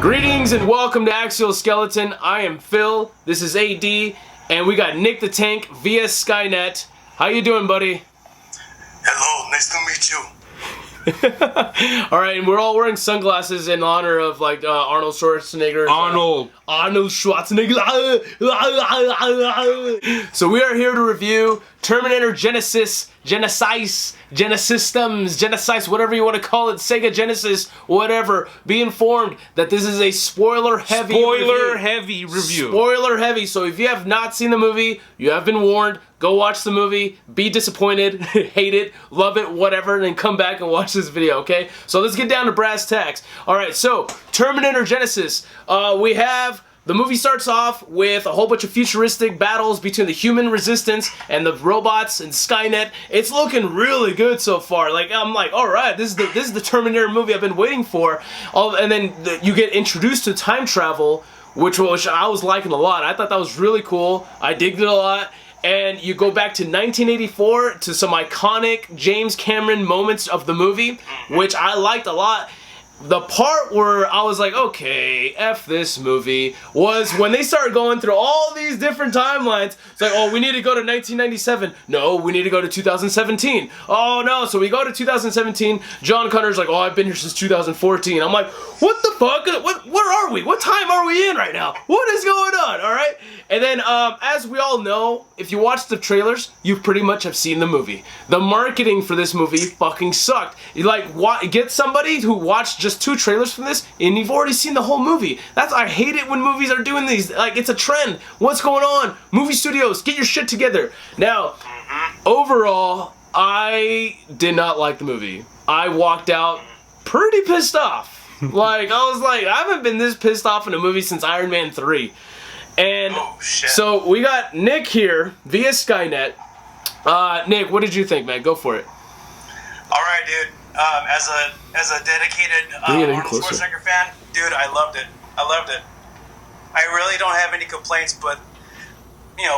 Greetings and welcome to Axial Skeleton. I am Phil, this is AD, and we got Nick the Tank via Skynet. How you doing, buddy? Hello, nice to meet you. Alright, and we're all wearing sunglasses in honor of Arnold Schwarzenegger. Arnold Schwarzenegger. So we are here to review Terminator Genisys, Genisys, whatever you want to call it, Sega Genesis, whatever. Be informed that this is a spoiler-heavy review. Spoiler-heavy, so if you have not seen the movie, you have been warned. Go watch the movie, be disappointed, hate it, love it, whatever, and then come back and watch this video, okay? So let's get down to brass tacks. Alright, so, Terminator Genisys. The movie starts off with a whole bunch of futuristic battles between the human resistance and the robots and Skynet. It's looking really good so far. I'm like, alright, this is the Terminator movie I've been waiting for. And then you get introduced to time travel, which I was liking a lot. I thought that was really cool. I digged it a lot. And you go back to 1984 to some iconic James Cameron moments of the movie, which I liked a lot. The part where I was like, okay, F this movie, was when they started going through all these different timelines. It's like, oh, we need to go to 1997. No, we need to go to 2017. Oh, no. So we go to 2017. John Connor's like, oh, I've been here since 2014. I'm like, what the fuck? Where are we? What time are we in right now? What is going on? All right. And then, as we all know, if you watch the trailers, you pretty much have seen the movie. The marketing for this movie fucking sucked. Get somebody who watched just 2 trailers from this, and you've already seen the whole movie. I hate it when movies are doing these. It's a trend. What's going on? Movie studios, get your shit together. Now, overall, I did not like the movie. I walked out pretty pissed off. I was like, I haven't been this pissed off in a movie since Iron Man 3. And so we got Nick here via Skynet. Nick, what did you think, man? Go for it. All right, dude. As a dedicated Arnold Schwarzenegger fan, dude, I loved it. I really don't have any complaints, but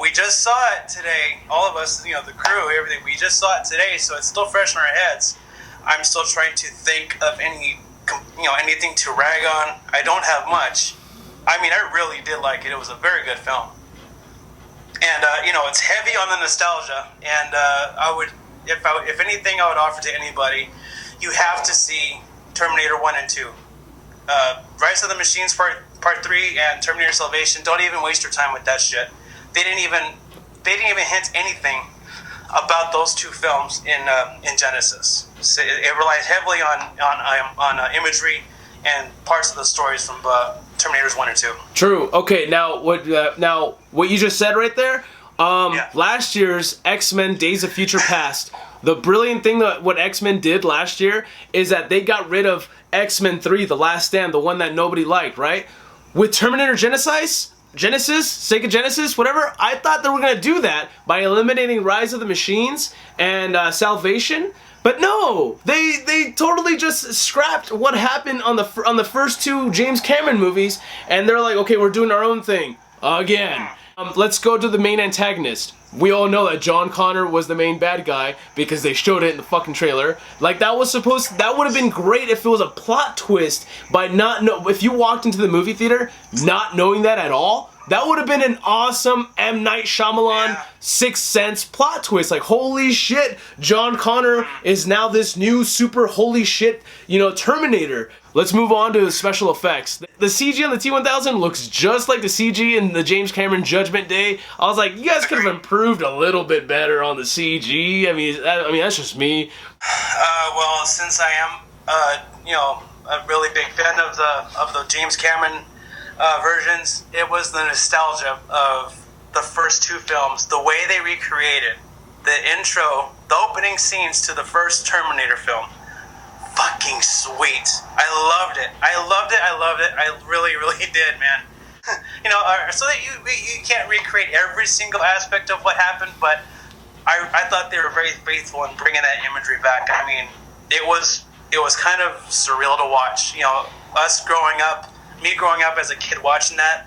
we just saw it today. All of us, the crew, everything. We just saw it today, so it's still fresh in our heads. I'm still trying to think of anything to rag on. I don't have much. I mean, I really did like it. It was a very good film. And, it's heavy on the nostalgia. And if anything I would offer to anybody, you have to see Terminator 1 and 2. Rise of the Machines Part 3 and Terminator Salvation. Don't even waste your time with that shit. They didn't even hint anything about those 2 films in Genisys. So it relies heavily on imagery and parts of the stories from Terminators 1 and 2. True. Okay, now what you just said right there, last year's X-Men Days of Future Past, the brilliant thing that what X-Men did last year is that they got rid of X-Men 3, The Last Stand, the one that nobody liked, right? With Terminator Genisys, Sega Genesis, whatever, I thought they were going to do that by eliminating Rise of the Machines and Salvation. But no, they totally just scrapped what happened on the first 2 James Cameron movies, and they're like, okay, we're doing our own thing again. Let's go to the main antagonist. We all know that John Connor was the main bad guy because they showed it in the fucking trailer. That would have been great if it was a plot twist if you walked into the movie theater not knowing that at all. That would have been an awesome M. Night Shyamalan Sixth Sense plot twist. Holy shit, John Connor is now this new super holy shit, Terminator. Let's move on to the special effects. The CG on the T-1000 looks just like the CG in the James Cameron Judgment Day. I was like, you guys could have improved a little bit better on the CG. I mean, that's just me. Well, since I am, a really big fan of the James Cameron versions, it was the nostalgia of the first 2 films, the way they recreated the intro, the opening scenes to the first Terminator film. Fucking sweet. I loved it. I really, really did, man. So that you can't recreate every single aspect of what happened, but I thought they were very faithful in bringing that imagery back. I mean, it was kind of surreal to watch. Me growing up as a kid watching that,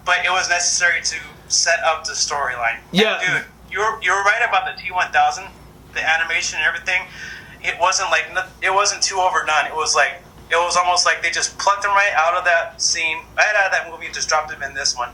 but it was necessary to set up the storyline. Yeah, and dude, you're right about the T-1000, the animation and everything. It wasn't too overdone. It was It was almost like they just plucked him right out of that scene, right out of that movie, and just dropped him in this one.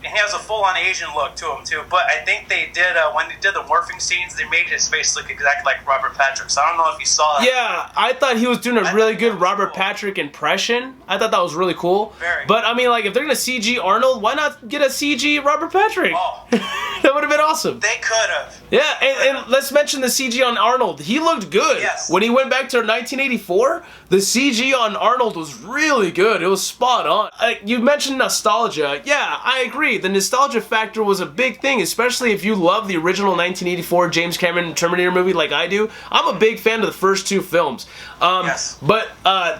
And he has a full-on Asian look to him, too. But I think they did, when they did the morphing scenes, they made his face look exactly like Robert Patrick. So I don't know if you saw that. Yeah, I thought he was doing a really good Robert Patrick impression. I thought that was really cool. Very. But, I mean, like, if they're going to CG Arnold, why not get a CG Robert Patrick? Oh. That would have been awesome. They could have. Yeah, and let's mention the CG on Arnold. He looked good. Yes. When he went back to 1984, the CG on Arnold was really good. It was spot on. You mentioned nostalgia. Yeah, I agree. The nostalgia factor was a big thing, especially if you love the original 1984 James Cameron Terminator movie like I do. I'm a big fan of the first two films. Yes. But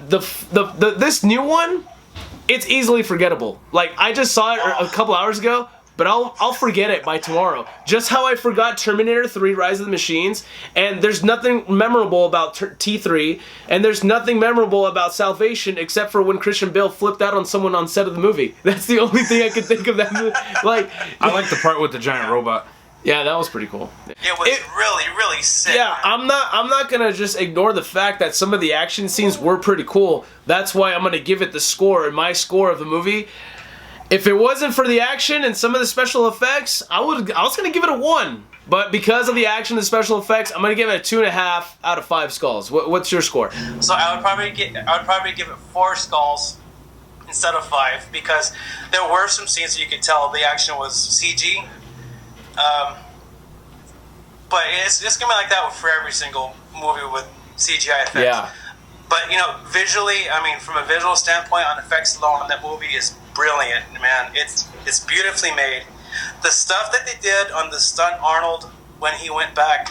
this new one, it's easily forgettable. Like, I just saw it a couple hours ago, but I'll forget it by tomorrow. Just how I forgot Terminator 3 Rise of the Machines, and there's nothing memorable about T3, and there's nothing memorable about Salvation except for when Christian Bale flipped out on someone on set of the movie. That's the only thing I could think of that movie. Like, I like the part with the giant robot. Yeah, that was pretty cool. It was really, really sick. Yeah, I'm not gonna just ignore the fact that some of the action scenes were pretty cool. That's why I'm gonna give it the score, and my score of the movie. If it wasn't for the action and some of the special effects, I was gonna give it a 1. But because of the action and the special effects, I'm gonna give it a 2.5 out of 5 skulls. What's your score? So I would probably give it 4 skulls instead of 5, because there were some scenes that you could tell the action was CG. But it's gonna be like that for every single movie with CGI effects. Yeah. But visually, I mean, from a visual standpoint, on effects alone, that movie is brilliant, man. It's beautifully made. The stuff that they did on the stunt Arnold when he went back,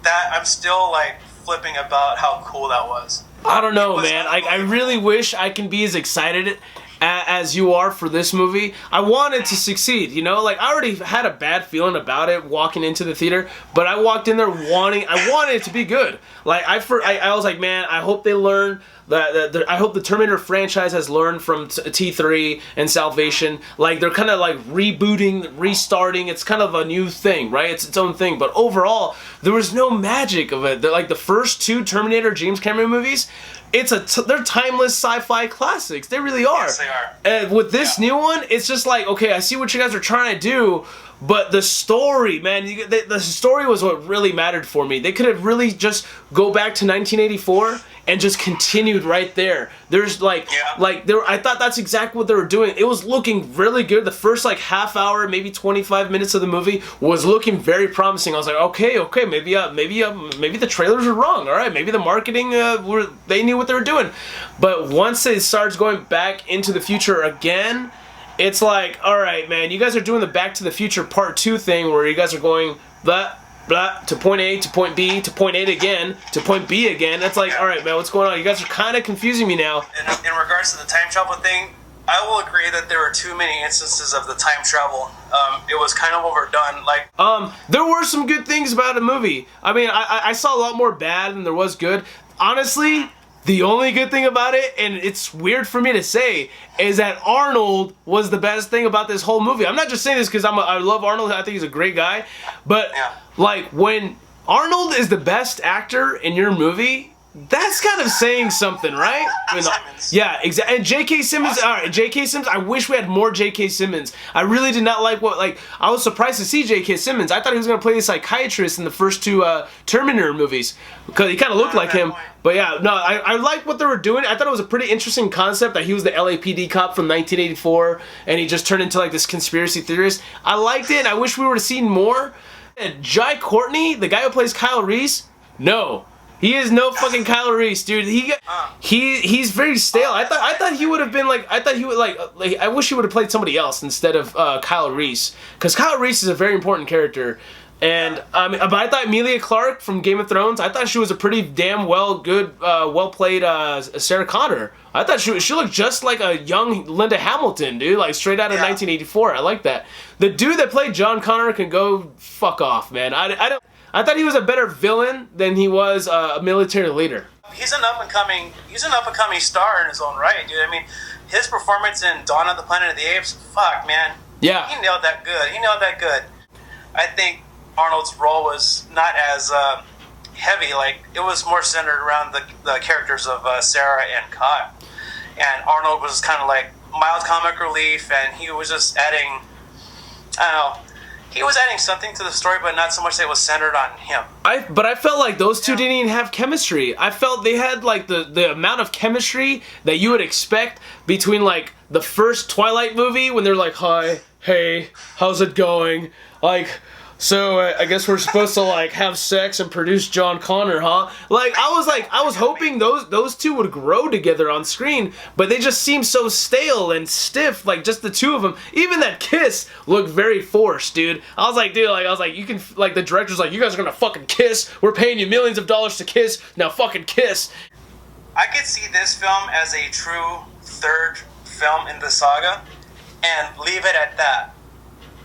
that I'm still like flipping about how cool that was. I don't know, man. I really wish I can be as excited as you are for this movie. I want it to succeed, Like, I already had a bad feeling about it walking into the theater, but I walked in there wanted it to be good. Like, I was like, man, I hope they learn that. I hope the Terminator franchise has learned from T3 and Salvation. Like, they're kind of like rebooting, restarting. It's kind of a new thing, right? It's its own thing. But overall, there was no magic of it. They're like the first 2 Terminator James Cameron movies. They're timeless sci-fi classics. They really are. Yes, they are. And with this new one, it's just like, okay, I see what you guys are trying to do, but the story, man, the story was what really mattered for me. They could have really just go back to 1984 and just continued right there. There's I thought that's exactly what they were doing. It was looking really good. The first half hour, maybe 25 minutes of the movie was looking very promising. I was like, okay, maybe the trailers were wrong. All right, maybe the marketing they knew what they were doing. But once it starts going back into the future again, it's like, all right, man, you guys are doing the Back to the Future Part 2 thing where you guys are going blah blah to point A to point B to point A again to point B again. That's like, all right, man, what's going on? You guys are kind of confusing me now. In regards to the time travel thing, I will agree that there were too many instances of the time travel. It was kind of overdone. There were some good things about the movie. I mean, I saw a lot more bad than there was good. Honestly, the only good thing about it, and it's weird for me to say, is that Arnold was the best thing about this whole movie. I'm not just saying this because I love Arnold. I think he's a great guy. But, when Arnold is the best actor in your movie, that's kind of saying something, right? Yeah, exactly. And J.K. Simmons, all right, J.K. Simmons, I wish we had more J.K. Simmons. I really did not like I was surprised to see J.K. Simmons. I thought he was going to play the psychiatrist in the first 2 Terminator movies because he kind of looked like him. But yeah, no, I like what they were doing. I thought it was a pretty interesting concept that he was the LAPD cop from 1984 and he just turned into this conspiracy theorist. I liked it. I wish we would have seen more. And Jai Courtney, the guy who plays Kyle Reese, no. He is no fucking Kyle Reese, dude. He's very stale. I thought he would have been I wish he would have played somebody else instead of Kyle Reese, because Kyle Reese is a very important character. And but I thought Emilia Clarke from Game of Thrones, I thought she was a pretty damn well played Sarah Connor. I thought she looked just like a young Linda Hamilton, dude, straight out of 1984. I like that. The dude that played John Connor can go fuck off, man. I thought he was a better villain than he was a military leader. He's an up and coming star in his own right, dude. I mean, his performance in Dawn of the Planet of the Apes, fuck, man. Yeah. He nailed that good. I think Arnold's role was not as heavy. Like, it was more centered around the characters of Sarah and Kyle. And Arnold was kind of like mild comic relief, and he was just adding, I don't know, he was adding something to the story, but not so much that it was centered on him. But I felt like those two didn't even have chemistry. I felt they had like the amount of chemistry that you would expect between like the first Twilight movie when they're like, hi, hey, how's it going? Like, so I guess we're supposed to like have sex and produce John Connor, huh? Like, I was hoping those two would grow together on screen, but they just seem so stale and stiff, like just the two of them. Even that kiss looked very forced, dude. I was like, you can, like, the director's like, you guys are gonna fucking kiss. We're paying you millions of dollars to kiss. Now fucking kiss. I could see this film as a true third film in the saga and leave it at that.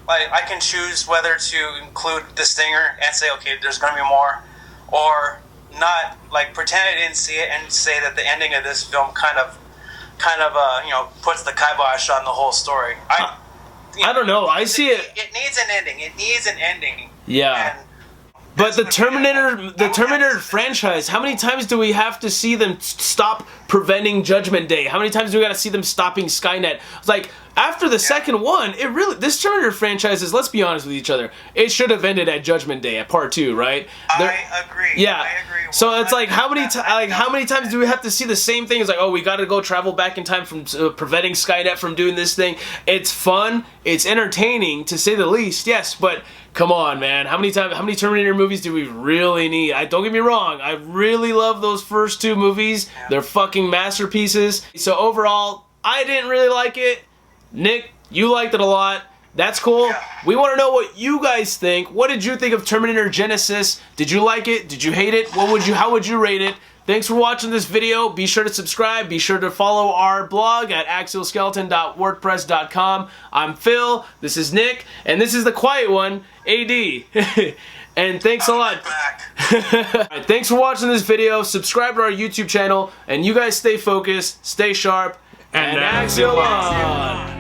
Like, I can choose whether to include the stinger and say, okay, there's going to be more, or not, like, pretend I didn't see it and say that the ending of this film kind of puts the kibosh on the whole story. I don't know. I see it. It needs an ending. It needs an ending. Yeah. But the Terminator franchise, how many times do we have to see them stop preventing Judgment Day? How many times do we got to see them stopping Skynet? It's like, after the second one, this Terminator franchise is, let's be honest with each other, it should have ended at Judgment Day, at part 2, right? I agree. Yeah. I agree. So it's like, how many times do we have to see the same thing? It's like, oh, we got to go travel back in time from preventing Skynet from doing this thing. It's fun. It's entertaining, to say the least, yes, but come on, man. How many Terminator movies do we really need? Don't get me wrong. I really love those first 2 movies. Yeah. They're fucking masterpieces. So overall, I didn't really like it. Nick, you liked it a lot. That's cool. Yeah. We want to know what you guys think. What did you think of Terminator Genisys? Did you like it? Did you hate it? How would you rate it? Thanks for watching this video. Be sure to subscribe. Be sure to follow our blog at axialskeleton.wordpress.com. I'm Phil. This is Nick. And this is the quiet one, AD. And thanks a lot. Right, thanks for watching this video. Subscribe to our YouTube channel. And you guys stay focused, stay sharp, and Axial On.